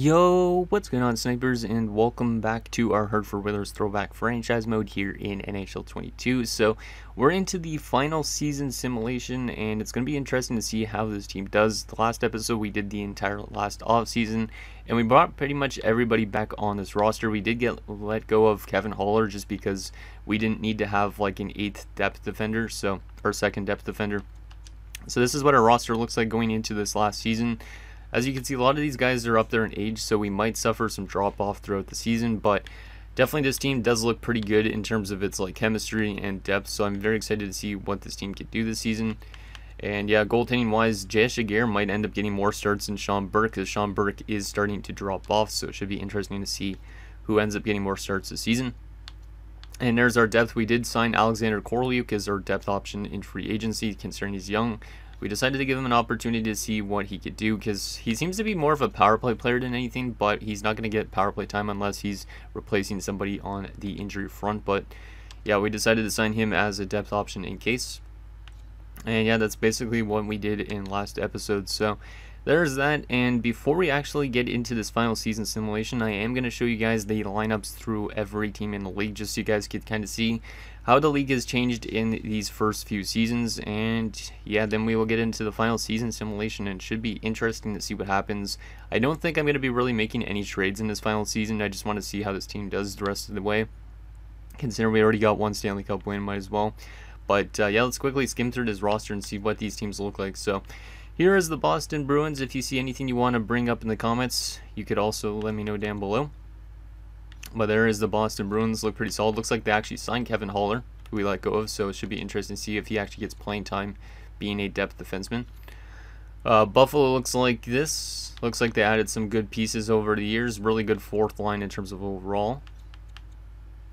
Yo, what's going on, snipers, and welcome back to our Hartford Whalers Throwback franchise mode here in NHL 22. So we're into the final season simulation, and it's going to be interesting to see how this team does. The last episode we did the entire last off season, and we brought pretty much everybody back on this roster. We did get let go of Kevin Haller just because we didn't need to have like an 8th depth defender, or 2nd depth defender. So this is what our roster looks like going into this last season. As you can see, a lot of these guys are up there in age, so we might suffer some drop-off throughout the season, but definitely this team does look pretty good in terms of its like chemistry and depth, so I'm very excited to see what this team could do this season. And yeah, goaltending-wise, J.S. Jaguar might end up getting more starts than Sean Burke, because Sean Burke is starting to drop off, so it should be interesting to see who ends up getting more starts this season. And there's our depth. We did sign Alexander Koroliuk as our depth option in free agency, considering he's young. We decided to give him an opportunity to see what he could do, because he seems to be more of a power play player than anything, but he's not going to get power play time unless he's replacing somebody on the injury front. But yeah, we decided to sign him as a depth option in case. And yeah, that's basically what we did in last episode. So there's that. And before we actually get into this final season simulation, I am going to show you guys the lineups through every team in the league, just so you guys could kind of see how the league has changed in these first few seasons. And yeah, then we will get into the final season simulation, and it should be interesting to see what happens. I don't think I'm going to be really making any trades in this final season. I just want to see how this team does the rest of the way, considering we already got one Stanley Cup win, might as well. But yeah, let's quickly skim through this roster and see what these teams look like. So here is the Boston Bruins. If you see anything you want to bring up in the comments, you could also let me know down below. But there is the Boston Bruins. Look pretty solid. Looks like they actually signed Kevin Haller, who we let go of, so it should be interesting to see if he actually gets playing time being a depth defenseman. Buffalo looks like this. Looks like they added some good pieces over the years. Really good fourth line in terms of overall.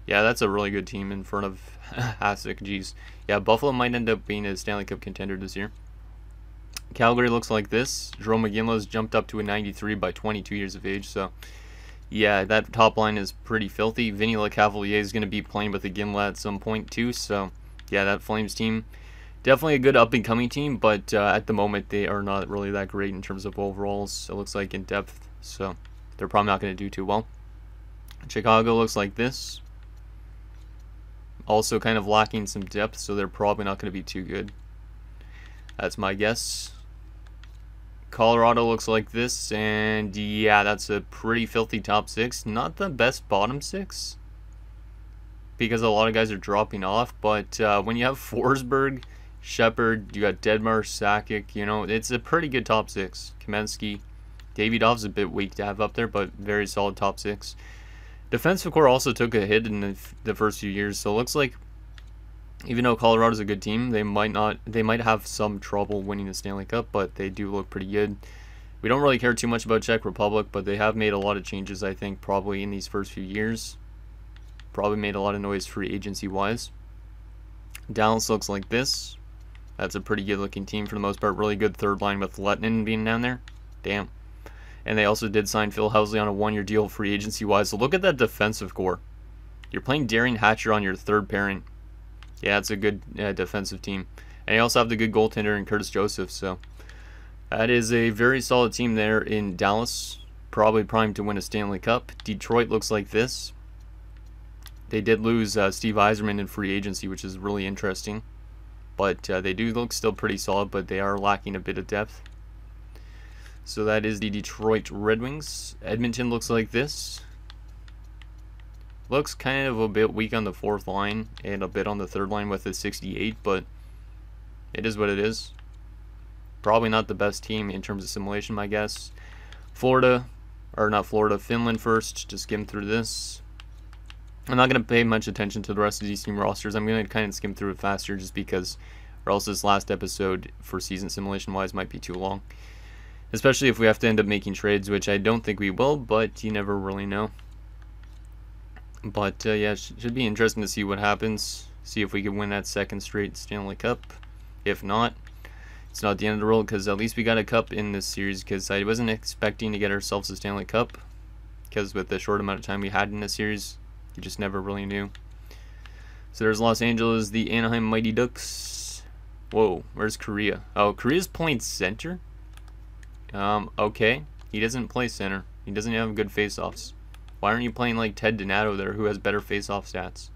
Yeah, that's a really good team in front of Hasek. Jeez. Yeah, Buffalo might end up being a Stanley Cup contender this year. Calgary looks like this. Jerome McGinley's jumped up to a 93 by 22 years of age, so yeah, that top line is pretty filthy. Vinny LeCavalier is going to be playing with Iginla at some point too, so yeah, that Flames team, definitely a good up-and-coming team, but at the moment they are not really that great in terms of overalls, it looks like, in depth, so they're probably not going to do too well. Chicago looks like this. Also kind of lacking some depth, so they're probably not going to be too good. That's my guess. Colorado looks like this, and yeah, that's a pretty filthy top 6. Not the best bottom 6, because a lot of guys are dropping off, but when you have Forsberg, Shepard, you got Dedmar, Sakic, you know, it's a pretty good top 6. Kamensky, Davidov's a bit weak to have up there, but very solid top 6. Defensive core also took a hit in the first few years, so it looks like even though Colorado's a good team, they might have some trouble winning the Stanley Cup, but they do look pretty good. We don't really care too much about Czech Republic, but they have made a lot of changes, I think, probably in these first few years. Probably made a lot of noise free agency-wise. Dallas looks like this. That's a pretty good-looking team for the most part. Really good third line with Lettinen being down there. Damn. And they also did sign Phil Housley on a 1-year deal free agency-wise. So look at that defensive core. You're playing Darian Hatcher on your third pairing. Yeah, it's a good defensive team. And you also have the good goaltender in Curtis Joseph, so that is a very solid team there in Dallas. Probably primed to win a Stanley Cup. Detroit looks like this. They did lose Steve Yzerman in free agency, which is really interesting. But they do look still pretty solid, but they are lacking a bit of depth. So that is the Detroit Red Wings. Edmonton looks like this. Looks kind of a bit weak on the fourth line and a bit on the third line with a 68, but it is what it is. Probably not the best team in terms of simulation, my guess. Finland first. Just skim through this. I'm not going to pay much attention to the rest of these team rosters. I'm going to kind of skim through it faster just because, or else this last episode for season simulation-wise might be too long. Especially if we have to end up making trades, which I don't think we will, but you never really know. But yeah, it should be interesting to see what happens. See if we can win that second straight Stanley Cup. If not, it's not the end of the world, because at least we got a cup in this series, because I wasn't expecting to get ourselves a Stanley Cup, because with the short amount of time we had in this series, you just never really knew. So there's Los Angeles, the Anaheim Mighty Ducks. Whoa, where's Korea? Oh, Korea's playing center? Okay. He doesn't play center. He doesn't have good face-offs. Why aren't you playing like Ted Donato there, who has better face-off stats?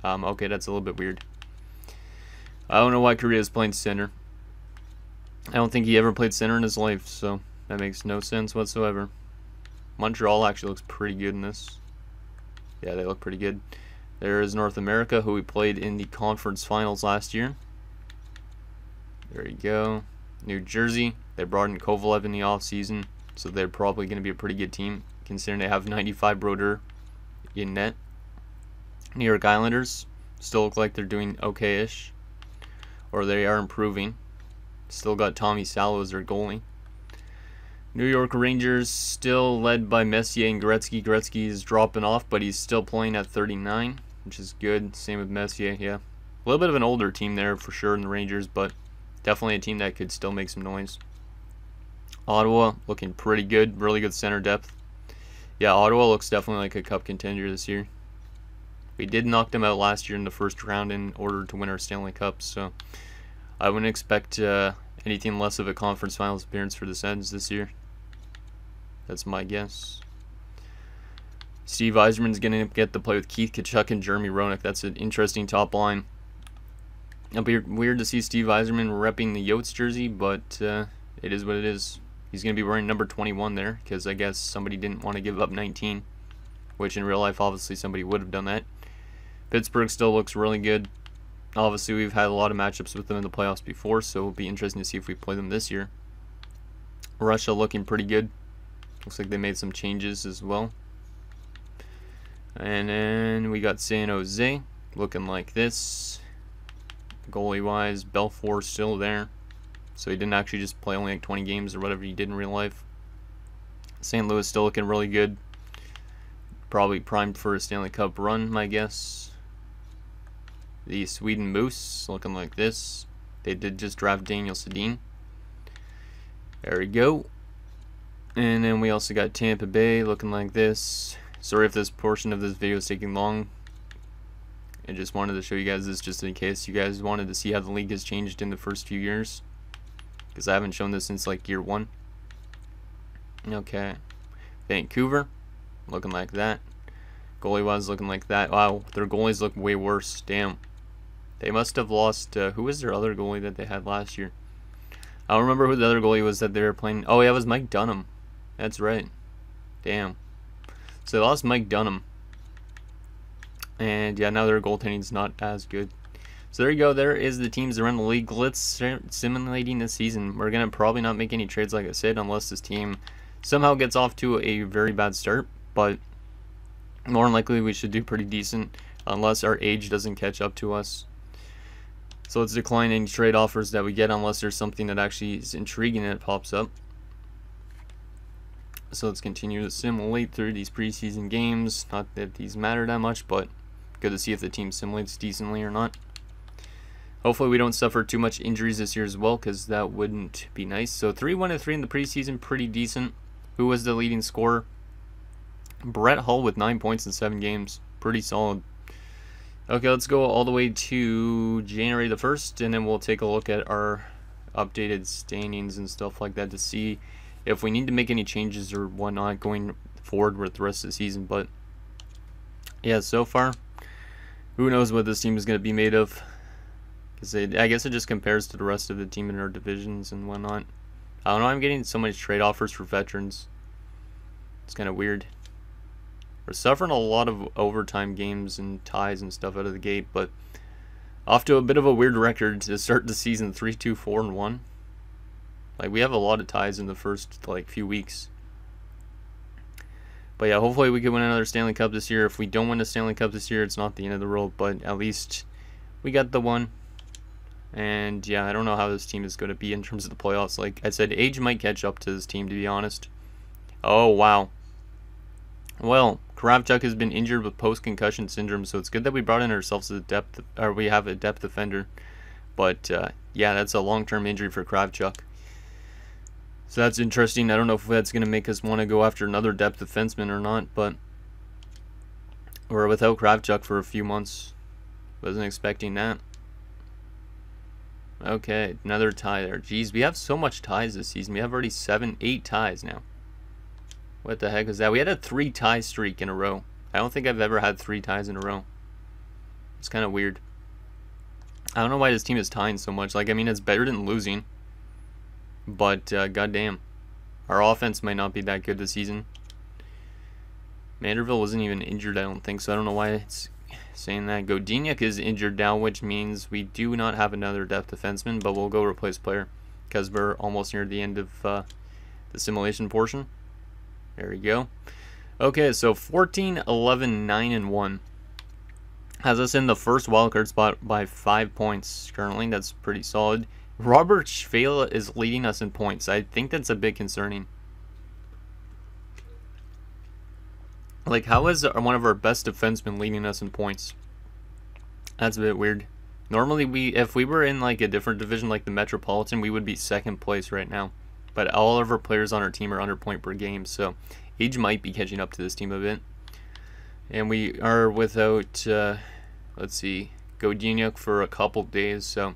Okay, that's a little bit weird. I don't know why Korea's playing center. I don't think he ever played center in his life, so that makes no sense whatsoever. Montreal actually looks pretty good in this. Yeah, they look pretty good. There is North America, who we played in the conference finals last year. There you go. New Jersey, they brought in Kovalev in the offseason, so they're probably going to be a pretty good team, considering they have 95 Brodeur in net. New York Islanders still look like they're doing okay-ish, or they are improving. Still got Tommy Salo as their goalie. New York Rangers still led by Messier and Gretzky. Gretzky is dropping off, but he's still playing at 39, which is good. Same with Messier, yeah. A little bit of an older team there for sure in the Rangers, but definitely a team that could still make some noise. Ottawa looking pretty good. Really good center depth. Yeah, Ottawa looks definitely like a cup contender this year. We did knock them out last year in the first round in order to win our Stanley Cup, so I wouldn't expect anything less of a conference finals appearance for the Sens this year. That's my guess. Steve Yzerman's going to get to play with Keith Tkachuk and Jeremy Roenick. That's an interesting top line. It'll be weird to see Steve Yzerman repping the Yotes jersey, but it is what it is. He's going to be wearing number 21 there, because I guess somebody didn't want to give up 19, which in real life, obviously, somebody would have done that. Pittsburgh still looks really good. Obviously, we've had a lot of matchups with them in the playoffs before, so it'll be interesting to see if we play them this year. Russia looking pretty good. Looks like they made some changes as well. And then we got San Jose looking like this. Goalie-wise, Belfour still there. So he didn't actually just play only like 20 games or whatever he did in real life. St. Louis still looking really good. Probably primed for a Stanley Cup run, my guess. The Sweden Moose looking like this. They did just draft Daniel Sedin. There we go. And then we also got Tampa Bay looking like this. Sorry if this portion of this video is taking long. I just wanted to show you guys this just in case you guys wanted to see how the league has changed in the first few years, because I haven't shown this since like year 1. Okay. Vancouver looking like that. Goalie wise looking like that. Wow, their goalies look way worse. Damn. They must have lost who was their other goalie that they had last year? I don't remember who the other goalie was that they were playing. Oh yeah, it was Mike Dunham. That's right. Damn. So they lost Mike Dunham. And yeah, now their goaltending's not as good. So there you go. There is the teams around the league. Let's start simulating this season. We're going to probably not make any trades, like I said, unless this team somehow gets off to a very bad start. But more than likely, we should do pretty decent unless our age doesn't catch up to us. So let's decline any trade offers that we get unless there's something that actually is intriguing and it pops up. So let's continue to simulate through these preseason games. Not that these matter that much, but good to see if the team simulates decently or not. Hopefully we don't suffer too much injuries this year as well, because that wouldn't be nice. So 3-1-3 in the preseason, pretty decent. Who was the leading scorer? Brett Hull with 9 points in 7 games. Pretty solid. Okay, let's go all the way to January the 1st, and then we'll take a look at our updated standings and stuff like that to see if we need to make any changes or whatnot going forward with the rest of the season. But yeah, so far, who knows what this team is going to be made of. Because I guess it just compares to the rest of the team in our divisions and whatnot. I don't know, I'm getting so many trade offers for veterans. It's kind of weird. We're suffering a lot of overtime games and ties and stuff out of the gate, but off to a bit of a weird record to start the season 3-2-4-1. Like, we have a lot of ties in the first like few weeks. But yeah, hopefully we can win another Stanley Cup this year. If we don't win a Stanley Cup this year, it's not the end of the world, but at least we got the one. And yeah, I don't know how this team is going to be in terms of the playoffs. Like I said, age might catch up to this team, to be honest. Oh, wow. Well, Kravchuk has been injured with post-concussion syndrome, so it's good that we brought in ourselves a depth, or we have a depth defender. But yeah, that's a long-term injury for Kravchuk. So that's interesting. I don't know if that's going to make us want to go after another depth defenseman or not, but we're without Kravchuk for a few months. Wasn't expecting that. Okay, another tie there. Jeez, we have so much ties this season. We have already 8 ties now. What the heck was that? We had a 3-tie streak in a row. I don't think I've ever had 3 ties in a row. It's kind of weird. I don't know why this team is tying so much. Like, I mean, it's better than losing. But, goddamn. Our offense might not be that good this season. Manderville wasn't even injured, I don't think, so I don't know why it's saying that. Godiniak is injured now, which means we do not have another depth defenseman, but we'll go replace player because we're almost near the end of the simulation portion. There we go. Okay, so 14, 11, 9, and 1. Has us in the first wildcard spot by 5 points currently. That's pretty solid. Robert Schwela is leading us in points. I think that's a bit concerning. Like, how is one of our best defensemen leading us in points? That's a bit weird. Normally, if we were in like a different division like the Metropolitan, we would be second place right now. But all of our players on our team are under point per game, so age might be catching up to this team a bit. And we are without, let's see, Godiniak for a couple days, so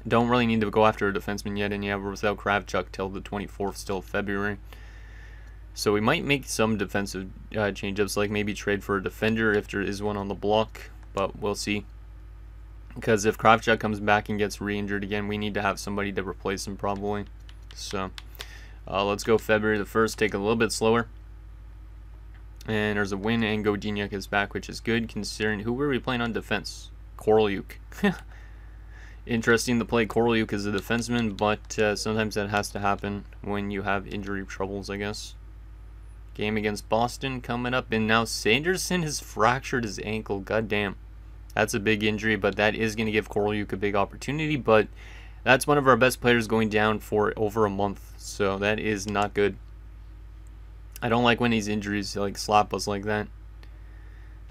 don't really need to go after a defenseman yet. And yeah, we're without Kravchuk till the 24th still of February. So we might make some defensive change-ups, like maybe trade for a defender if there is one on the block, but we'll see. Because if Kravchuk comes back and gets re-injured again, we need to have somebody to replace him probably. So let's go February the 1st, take it a little bit slower. And there's a win, and Godiniak is back, which is good considering who were we playing on defense? Korolyuk. Interesting to play Korolyuk as a defenseman, but sometimes that has to happen when you have injury troubles, I guess. Game against Boston coming up, and now Sanderson has fractured his ankle. God damn. That's a big injury, but that is going to give Korolyuk a big opportunity, but that's one of our best players going down for over a month, so that is not good. I don't like when these injuries like slap us like that.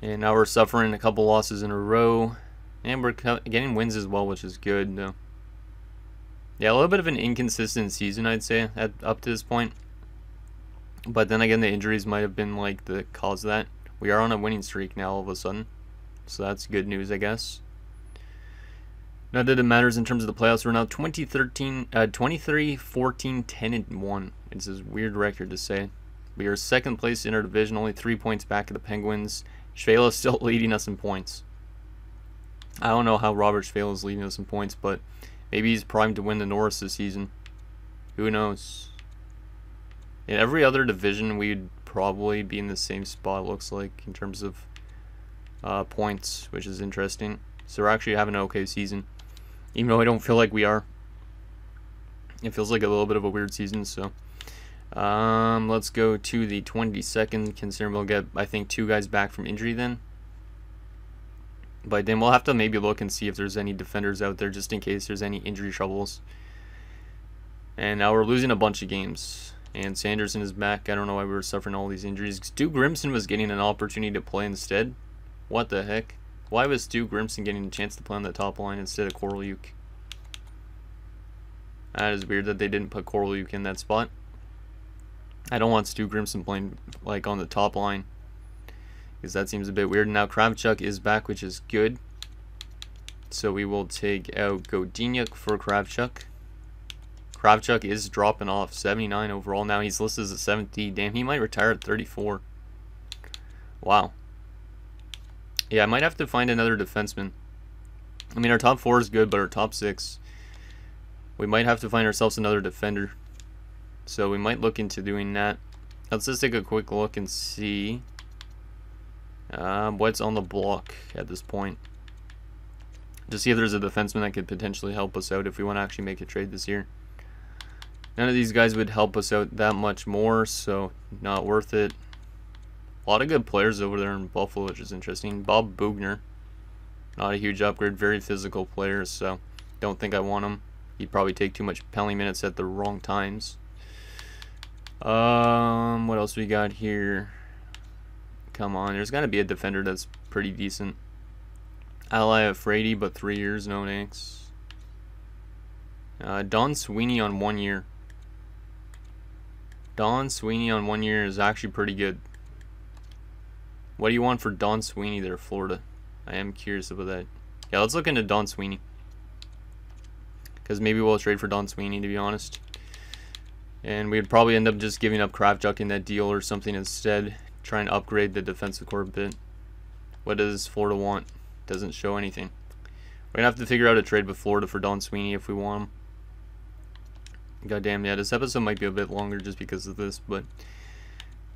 And now we're suffering a couple losses in a row, and we're getting wins as well, which is good. No. Yeah, a little bit of an inconsistent season, I'd say, up to this point. But then again, the injuries might have been like the cause of that. We are on a winning streak now all of a sudden, so that's good news, I guess. Not that it matters in terms of the playoffs. We're now 23, 14, 10, and 1. It's a weird record to say. We are second place in our division, only 3 points back of the Penguins. Schwela is still leading us in points. I don't know how Robert Schwela is leading us in points, but maybe he's primed to win the Norris this season. Who knows? In every other division, we'd probably be in the same spot, looks like, in terms of points, which is interesting. So we're actually having an okay season, even though I don't feel like we are. It feels like a little bit of a weird season, so let's go to the 22nd, considering we'll get, I think, 2 guys back from injury then. But then we'll have to maybe look and see if there's any defenders out there, just in case there's any injury troubles. And now we're losing a bunch of games. And Sanderson is back. I don't know why we were suffering all these injuries. Stu Grimson was getting an opportunity to play instead. What the heck? Why was Stu Grimson getting a chance to play on the top line instead of Korolyuk? That is weird that they didn't put Korolyuk in that spot. I don't want Stu Grimson playing like on the top line, because that seems a bit weird. Now Kravchuk is back, which is good. So we will take out Godiniak for Kravchuk. Kravchuk is dropping off, 79 overall. Now he's listed as a 70. Damn, he might retire at 34. Wow. Yeah, I might have to find another defenseman. I mean, our top 4 is good, but our top 6, we might have to find ourselves another defender. So we might look into doing that. Let's just take a quick look and see what's on the block at this point. To see if there's a defenseman that could potentially help us out if we want to actually make a trade this year. None of these guys would help us out that much more, so not worth it. A lot of good players over there in Buffalo, which is interesting. Bob Bugner, not a huge upgrade, very physical player, so don't think I want him. He'd probably take too much penalty minutes at the wrong times. What else we got here? Come on, there's got to be a defender that's pretty decent. Ally Frady, but 3 years, no thanks. Don Sweeney on 1 year. Don Sweeney on 1 year is actually pretty good. What do you want for Don Sweeney there, Florida? I am curious about that. Yeah, let's look into Don Sweeney, because maybe we'll trade for Don Sweeney, to be honest. And we'd probably end up just giving up Kravchuk in that deal or something instead. Trying to upgrade the defensive core a bit. What does Florida want? Doesn't show anything. We're going to have to figure out a trade with Florida for Don Sweeney if we want him. Goddamn, yeah, this episode might be a bit longer just because of this, but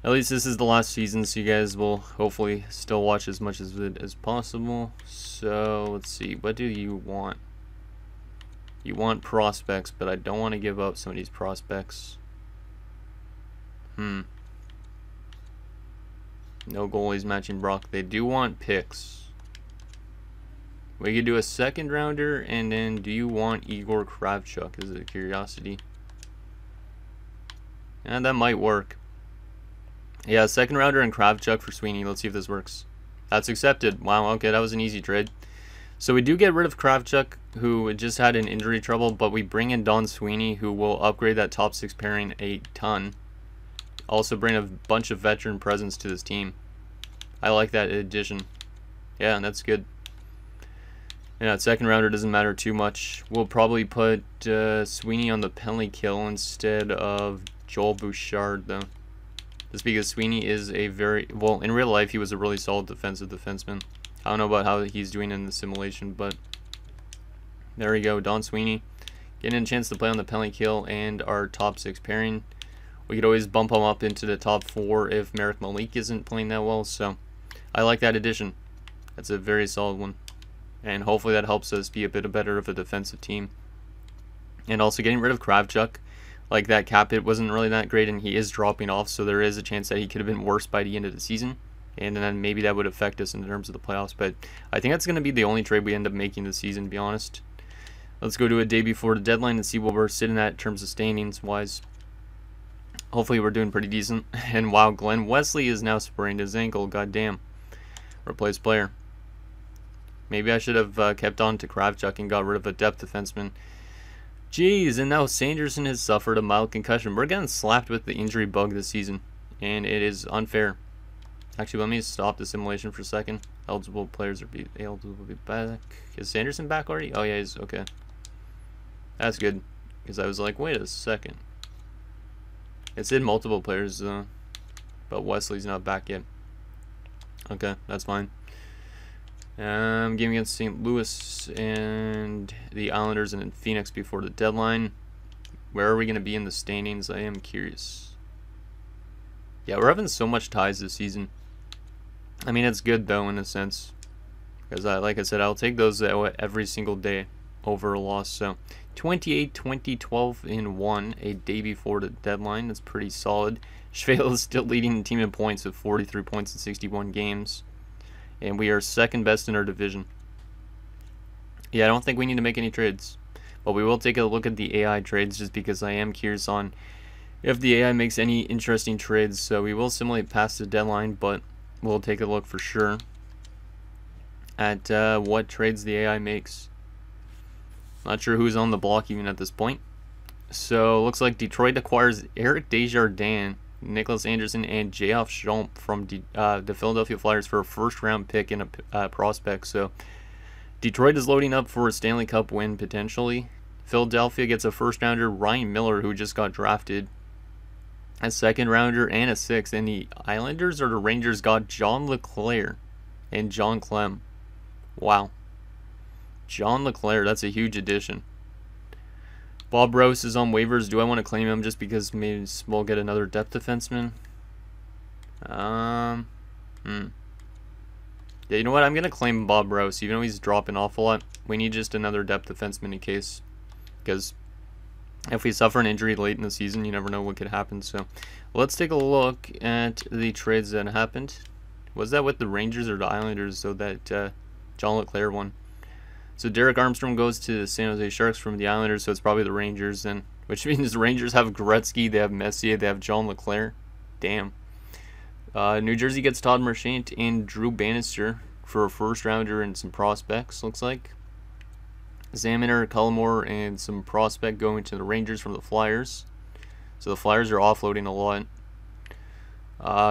at least this is the last season, so you guys will hopefully still watch as much of it as possible. So, let's see. What do you want? You want prospects, but I don't want to give up some of these prospects. No goalies matching Brock. They do want picks. We could do a second rounder, and then do you want Igor Kravchuk? Is it a curiosity? And that might work. Yeah, second rounder and Kravchuk for Sweeney. Let's see if this works. That's accepted. Wow, okay, that was an easy trade. So we do get rid of Kravchuk, who just had an injury trouble, but we bring in Don Sweeney, who will upgrade that top 6 pairing a ton. Also bring a bunch of veteran presence to this team. I like that addition. Yeah, that's good. Yeah, second rounder doesn't matter too much. We'll probably put Sweeney on the penalty kill instead of Joel Bouchard, though. Just because Sweeney is a very... Well, in real life, he was a really solid defensive defenseman. I don't know about how he's doing in the simulation, but... There we go, Don Sweeney. Getting a chance to play on the penalty kill and our top 6 pairing. We could always bump him up into the top 4 if Merrick Malik isn't playing that well, so... I like that addition. That's a very solid one. And hopefully that helps us be a bit better of a defensive team. And also getting rid of Kravchuk. Like, that cap hit wasn't really that great, and he is dropping off, so there is a chance that he could have been worse by the end of the season. And then maybe that would affect us in terms of the playoffs. But I think that's going to be the only trade we end up making this season, to be honest. Let's go to a day before the deadline and see what we're sitting at in terms of standings-wise. Hopefully we're doing pretty decent. And wow, Glenn Wesley is now sprained his ankle. Goddamn. Replace player. Maybe I should have kept on to Kravchuk and got rid of a depth defenseman. Jeez, and now Sanderson has suffered a mild concussion. We're getting slapped with the injury bug this season, and it is unfair. Actually, let me stop the simulation for a second. Eligible players are able to be back. Is Sanderson back already? Oh yeah, he's okay. That's good, because I was like, wait a second. It said multiple players, but Wesley's not back yet. Okay, that's fine. Game against St. Louis and the Islanders and in Phoenix before the deadline. Where are we going to be in the standings? I am curious. Yeah, we're having so much ties this season. I mean, it's good, though, in a sense. Because, like I said, I'll take those every single day over a loss. So, 28, 20, 12, and 1, a day before the deadline. That's pretty solid. Schwedel is still leading the team in points with 43 points in 61 games. And we are second best in our division. Yeah, I don't think we need to make any trades. But we will take a look at the AI trades just because I am curious on if the AI makes any interesting trades. So we will simulate past the deadline, but we'll take a look for sure at what trades the AI makes. Not sure who's on the block even at this point. So looks like Detroit acquires Eric Desjardins, Nicholas Anderson, and J.F. Schomp from the Philadelphia Flyers for a first-round pick and a prospect. So Detroit is loading up for a Stanley Cup win, potentially. Philadelphia gets a first-rounder, Ryan Miller, who just got drafted, a second-rounder, and a sixth. And the Islanders or the Rangers got John LeClair and John Clem. Wow. John LeClair, that's a huge addition. Bob Rose is on waivers. Do I want to claim him just because maybe we'll get another depth defenseman? Yeah, you know what? I'm going to claim Bob Rose. Even though he's dropping off a lot, we need just another depth defenseman in case. Because if we suffer an injury late in the season, you never know what could happen. So let's take a look at the trades that happened. Was that with the Rangers or the Islanders? So that John LeClair one. So Derek Armstrong goes to the San Jose Sharks from the Islanders, so it's probably the Rangers then. Which means the Rangers have Gretzky, they have Messier, they have John LeClair. Damn. New Jersey gets Todd Marchant and Drew Bannister for a first-rounder and some prospects, looks like. Zaminer, Cullimore, and some prospect going to the Rangers from the Flyers. So the Flyers are offloading a lot.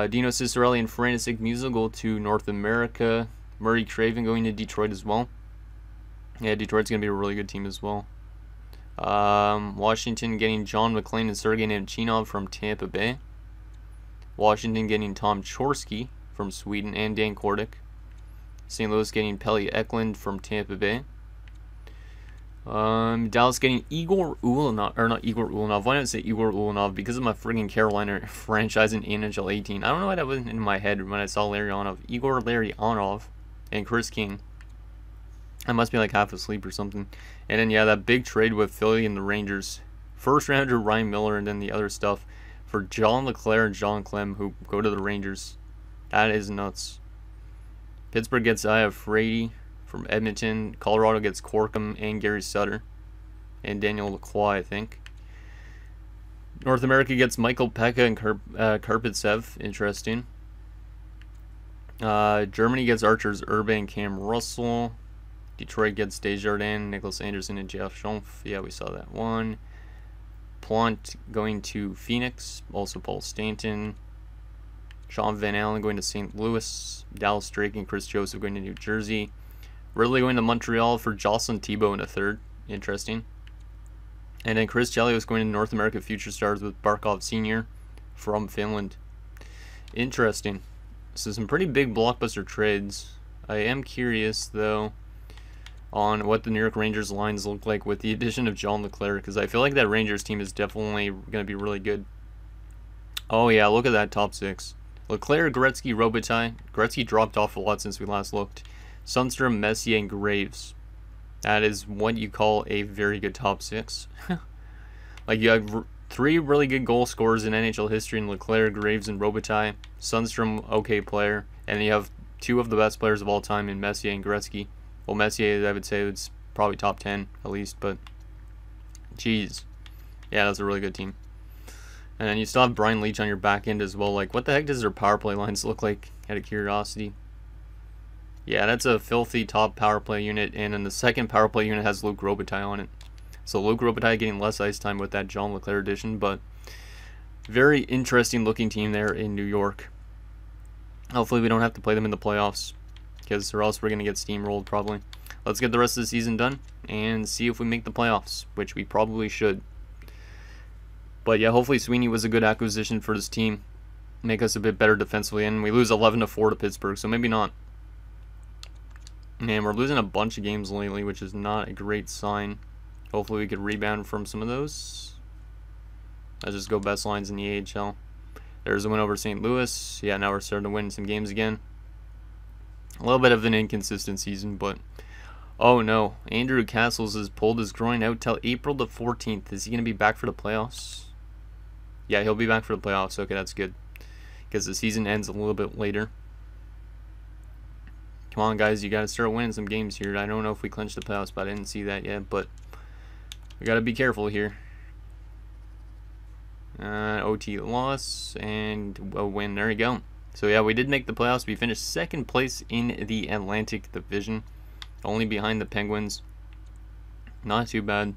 Dino Cicerelli and Francis Musil go to North America. Murray Craven going to Detroit as well. Yeah, Detroit's going to be a really good team as well. Washington getting John McClain and Sergei Nemchinov from Tampa Bay. Washington getting Tom Chorsky from Sweden and Dan Kordic. St. Louis getting Pelle Eklund from Tampa Bay. Dallas getting Igor Ulanov, or not Igor Ulanov. Why don't I say Igor Ulanov? Because of my friggin' Carolina franchise in NHL 18. I don't know why that was in my head when I saw Larionov. Igor Larionov and Chris King. I must be like half asleep or something. And then, yeah, that big trade with Philly and the Rangers. First rounder Ryan Miller, and then the other stuff for John LeClair and John Clem, who go to the Rangers. That is nuts. Pittsburgh gets Aya Frady from Edmonton. Colorado gets Corkum and Gary Sutter. And Daniel Lacroix, I think. North America gets Michael Pekka and Karpitsev. Interesting. Germany gets Archers Urban and Cam Russell. Detroit gets Desjardins, Nicholas Anderson, and Jeff Schompf. Yeah, we saw that one. Plant going to Phoenix. Also Paul Stanton. Sean Van Allen going to St. Louis. Dallas Drake and Chris Joseph going to New Jersey. Ridley going to Montreal for Jocelyn Thibault in a third. Interesting. And then Chris Chelios going to North America Future Stars with Barkov Sr. from Finland. Interesting. So some pretty big blockbuster trades. I am curious, though, on what the New York Rangers lines look like with the addition of John LeClair, because I feel like that Rangers team is definitely going to be really good. Oh, yeah, look at that top six. LeClair, Gretzky, Robitaille. Gretzky dropped off a lot since we last looked. Sundstrom, Messier, and Graves. That is what you call a very good top six. Like, you have three really good goal scorers in NHL history in LeClair, Graves, and Robitaille. Sundstrom, okay player. And you have two of the best players of all time in Messier and Gretzky. Well, Messier, I would say, it's probably top 10 at least, but jeez. Yeah, that's a really good team. And then you still have Brian Leach on your back end as well. Like, what the heck does their power play lines look like, out of curiosity? Yeah, that's a filthy top power play unit, and then the second power play unit has Luc Robitaille on it. So Luc Robitaille getting less ice time with that John LeClair addition, but very interesting looking team there in New York. Hopefully we don't have to play them in the playoffs, because or else we're going to get steamrolled probably. Let's get the rest of the season done and see if we make the playoffs, which we probably should. But yeah, hopefully Sweeney was a good acquisition for this team. Make us a bit better defensively, and we lose 11-4 to Pittsburgh, so maybe not. And we're losing a bunch of games lately, which is not a great sign. Hopefully we could rebound from some of those. Let's just go best lines in the AHL. There's a win over St. Louis. Yeah, now we're starting to win some games again. A little bit of an inconsistent season, but oh no. Andrew Castles has pulled his groin out till April the 14th. Is he going to be back for the playoffs? Yeah, he'll be back for the playoffs. Okay, that's good, because the season ends a little bit later. Come on, guys, you got to start winning some games here. I don't know if we clinched the playoffs, but I didn't see that yet, but we got to be careful here. OT loss and a win. There you go. So yeah, we did make the playoffs. We finished second place in the Atlantic Division, only behind the Penguins. Not too bad.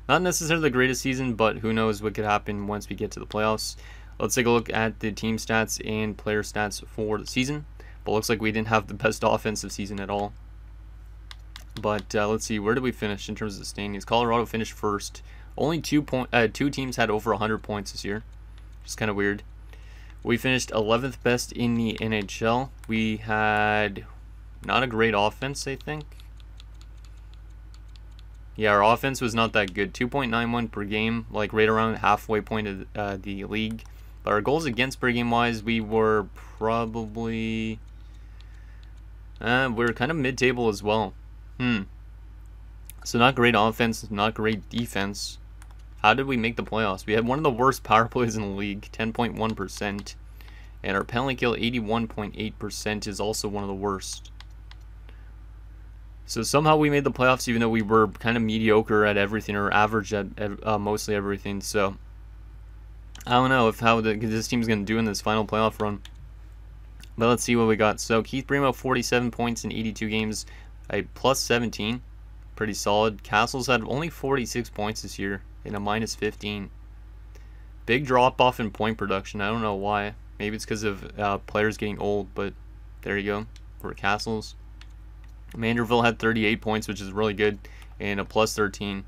Not necessarily the greatest season, but who knows what could happen once we get to the playoffs. Let's take a look at the team stats and player stats for the season. But looks like we didn't have the best offensive season at all. But let's see, where did we finish in terms of the standings? Colorado finished first. Only two teams had over 100 points this year, which is kind of weird. We finished 11th best in the NHL. We had not a great offense, I think. Yeah, our offense was not that good. 2.91 per game, like right around halfway point of the league. But our goals against per game wise, we were probably... we're kind of mid-table as well. So not great offense, not great defense. How did we make the playoffs? We had one of the worst power plays in the league, 10.1%. And our penalty kill, 81.8%, is also one of the worst. So somehow we made the playoffs even though we were kind of mediocre at everything, or average at mostly everything. So I don't know how this team's going to do in this final playoff run. But let's see what we got. So Keith Bremo, 47 points in 82 games, a plus 17. Pretty solid. Castles had only 46 points this year in a minus 15. Big drop off in point production. I don't know why. Maybe it's because of players getting old, but there you go for Castles. Manderville had 38 points, which is really good, and a plus 13.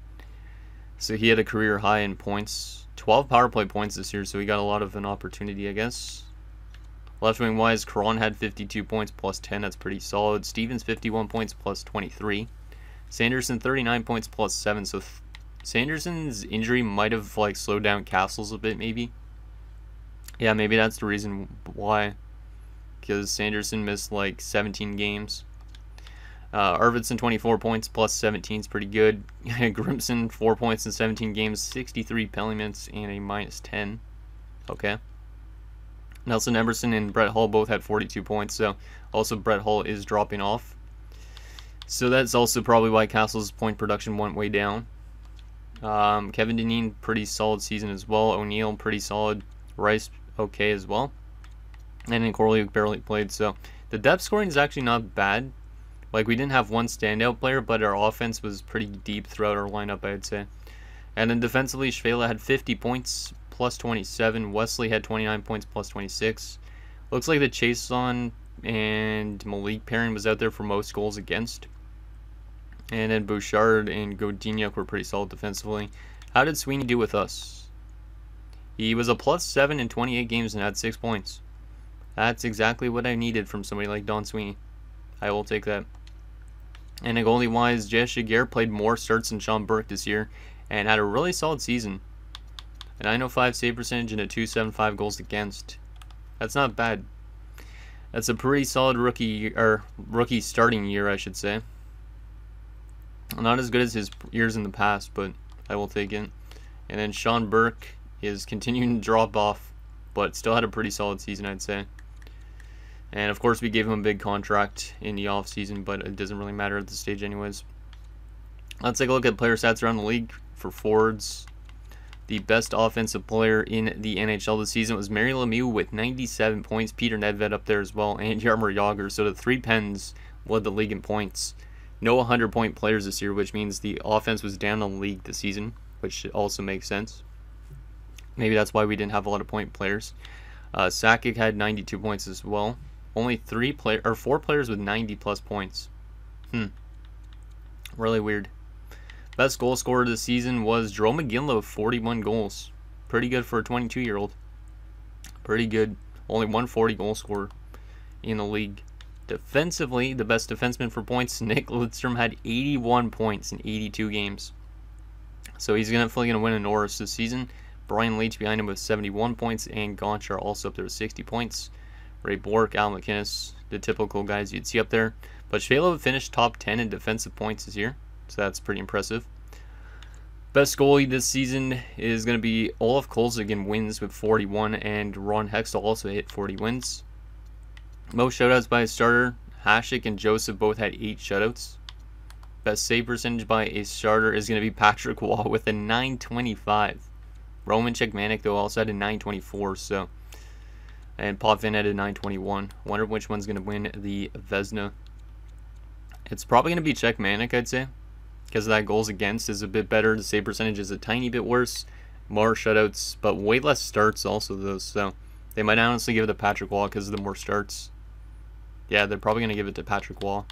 So he had a career high in points. 12 power play points this year, so he got a lot of an opportunity, I guess. Left wing wise, Caron had 52 points plus 10. That's pretty solid. Stevens 51 points plus 23. Sanderson 39 points plus 7. So Sanderson's injury might have like slowed down Castles a bit, maybe. Yeah, maybe that's the reason why. Because Sanderson missed like 17 games. Arvidsson 24 points plus 17 is pretty good. Grimson 4 points in 17 games, 63 penalty minutes, and a minus 10. Okay. Nelson Emerson and Brett Hull both had 42 points, so also Brett Hull is dropping off. So that's also probably why Castle's point production went way down. Kevin Dineen, pretty solid season as well. O'Neill, pretty solid. Rice, okay as well. And then Corley barely played, so the depth scoring is actually not bad. Like, we didn't have one standout player, but our offense was pretty deep throughout our lineup, I'd say. And then defensively, Shvela had 50 points, plus 27. Wesley had 29 points, plus 26. Looks like the Chason and Malik pairing was out there for most goals against. And then Bouchard and Godinuk were pretty solid defensively. How did Sweeney do with us? He was a plus 7 in 28 games and had 6 points. That's exactly what I needed from somebody like Don Sweeney. I will take that. And goalie-wise, Jay Shiger played more starts than Sean Burke this year and had a really solid season. A 905 save percentage and a 275 goals against. That's not bad. That's a pretty solid rookie starting year, I should say. Not as good as his years in the past, but I will take it. And then Sean Burke is continuing to drop off, but still had a pretty solid season, I'd say. And of course, we gave him a big contract in the offseason, but it doesn't really matter at this stage anyways. Let's take a look at player stats around the league for forwards. The best offensive player in the NHL this season was Mary Lemieux with 97 points. Peter Nedved up there as well, and Jaromir Jagr. So the three Pens led the league in points. No 100-point players this year, which means the offense was down on the league this season, which also makes sense. Maybe that's why we didn't have a lot of point players. Sakic had 92 points as well. Only 4 players with 90+ points. Really weird. Best goal scorer this season was Jerome McGinley with 41 goals. Pretty good for a 22-year-old. Pretty good. Only 140 goal scorer in the league. Defensively, the best defenseman for points, Nick Lidstrom, had 81 points in 82 games. So he's definitely going to win a Norris this season. Brian Leach behind him with 71 points, and Gonchar also up there with 60 points. Ray Bork, Al McInnes, the typical guys you'd see up there. But Shvela finished top 10 in defensive points this year, so that's pretty impressive. Best goalie this season is going to be Olaf Kolzig wins with 41, and Ron Hextall also hit 40 wins. Most shutouts by a starter, Hasek and Joseph both had 8 shutouts. Best save percentage by a starter is going to be Patrick Waugh with a 925. Roman Czechmanic, though, also had a 924, so... And Potvin had a 921. Wonder which one's going to win the Vezina. It's probably going to be Czechmanic, I'd say. Because that goals against is a bit better. The save percentage is a tiny bit worse. More shutouts, but way less starts also, though. So they might honestly give it to Patrick Waugh because of the more starts. Yeah, they're probably going to give it to Patrick Waugh.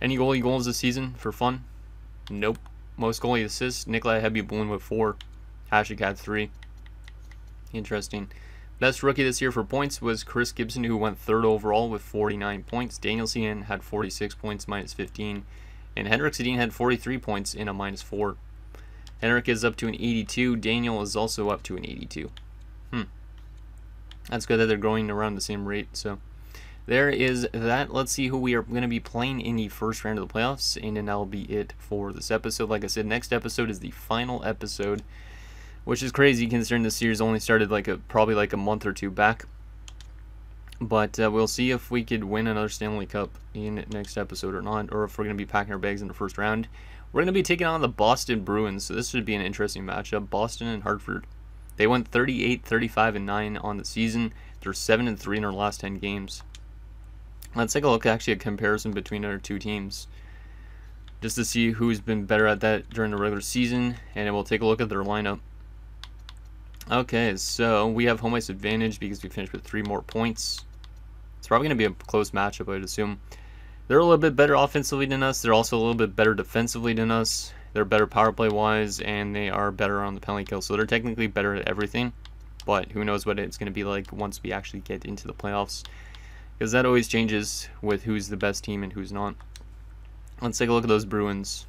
Any goalie goals this season for fun? Nope. Most goalie assists, Nikolai Hebubulin with 4. Hasek had 3. Interesting. Best rookie this year for points was Chris Gibson, who went 3rd overall with 49 points. Danielson had 46 points, minus 15. And Henrik Sedin had 43 points in a minus 4. Henrik is up to an 82. Daniel is also up to an 82. That's good that they're growing around the same rate. So there is that. Let's see who we are going to be playing in the first round of the playoffs. And then that'll be it for this episode. Like I said, next episode is the final episode, which is crazy considering the series only started probably like a month or 2 back. But we'll see if we could win another Stanley Cup in next episode or not, or if we're going to be packing our bags in the first round. We're going to be taking on the Boston Bruins, so this should be an interesting matchup. Boston and Hartford. They went 38, 35, and 9 on the season. They're 7 and 3 in their last 10 games. Let's take a look actually at comparison between our two teams, just to see who's been better at that during the regular season, and then we'll take a look at their lineup. Okay, so we have home ice advantage because we finished with 3 more points. It's probably going to be a close matchup, I'd assume. They're a little bit better offensively than us. They're also a little bit better defensively than us. They're better power play wise, and they are better on the penalty kill. So they're technically better at everything. But who knows what it's going to be like once we actually get into the playoffs. Because that always changes with who's the best team and who's not. Let's take a look at those Bruins.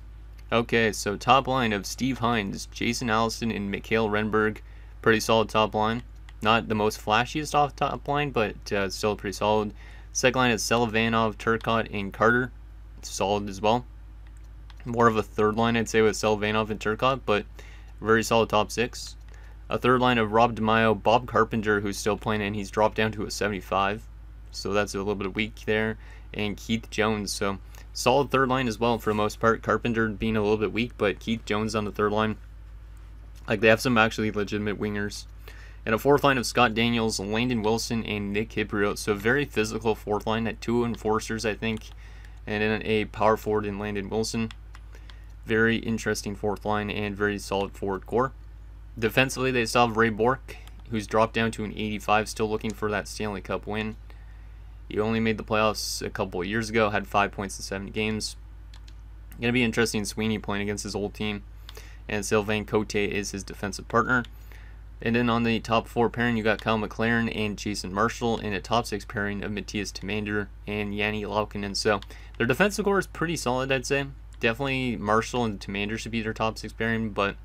Okay, so top line of Steve Hines, Jason Allison, and Mikhail Renberg. Pretty solid top line. Not the most flashiest off top line, but still pretty solid. Second line is Selivanov, Turcotte, and Carter. Solid as well. More of a third line, I'd say, with Selivanov and Turcotte, but very solid top six. A third line of Rob DeMaio, Bob Carpenter, who's still playing, and he's dropped down to a 75. So that's a little bit weak there. And Keith Jones, so solid third line as well for the most part. Carpenter being a little bit weak, but Keith Jones on the third line. Like, they have some actually legitimate wingers. And a fourth line of Scott Daniels, Landon Wilson, and Nick Hybriot. So very physical fourth line at 2 enforcers, I think. And then a power forward in Landon Wilson. Very interesting fourth line and very solid forward core. Defensively, they still have Ray Bourque, who's dropped down to an 85, still looking for that Stanley Cup win. He only made the playoffs a couple of years ago, had 5 points in 7 games. Going to be interesting, Sweeney playing against his old team. And Sylvain Cote is his defensive partner. And then on the top 4 pairing, you got Kyle McLaren and Jason Marshall, and a top 6 pairing of Matthias Timander and Yanni Laukkanen. So their defensive core is pretty solid, I'd say. Definitely Marshall and Timander should be their top 6 pairing, but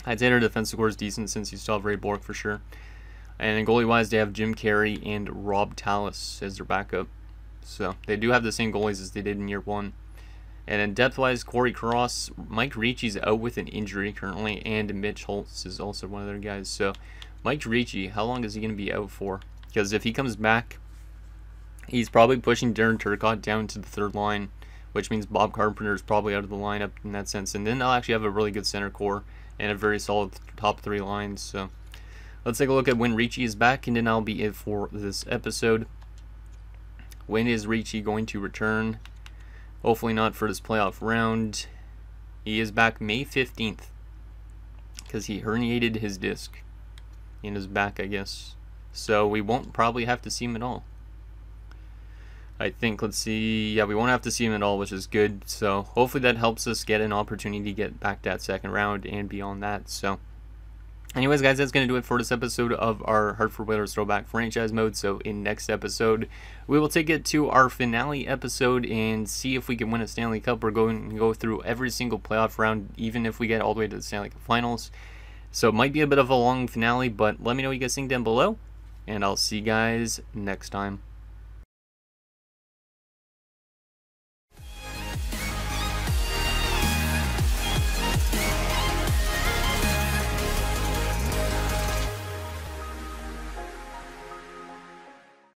I'd say their defensive core is decent since you still have Ray Bourque for sure. And then goalie-wise, they have Jim Carey and Rob Tallis as their backup. So they do have the same goalies as they did in year 1. And then depth-wise, Corey Cross, Mike Ricci's out with an injury currently, and Mitch Holtz is also one of their guys. So Mike Ricci, how long is he going to be out for? Because if he comes back, he's probably pushing Darren Turcotte down to the third line, which means Bob Carpenter is probably out of the lineup in that sense. And then they'll actually have a really good center core and a very solid top 3 lines. So let's take a look at when Ricci is back, and then I'll be it for this episode. When is Ricci going to return? Hopefully not for this playoff round. He is back May 15th because he herniated his disc in his back, I guess. So we won't probably have to see him at all. I think, let's see, yeah, we won't have to see him at all, which is good. So hopefully that helps us get an opportunity to get back that second round and beyond that. So anyways, guys, that's going to do it for this episode of our Hartford Whalers Throwback franchise mode. So in next episode, we will take it to our finale episode and see if we can win a Stanley Cup. We're going to go through every single playoff round, even if we get all the way to the Stanley Cup Finals. So it might be a bit of a long finale, but let me know what you guys think down below, and I'll see you guys next time.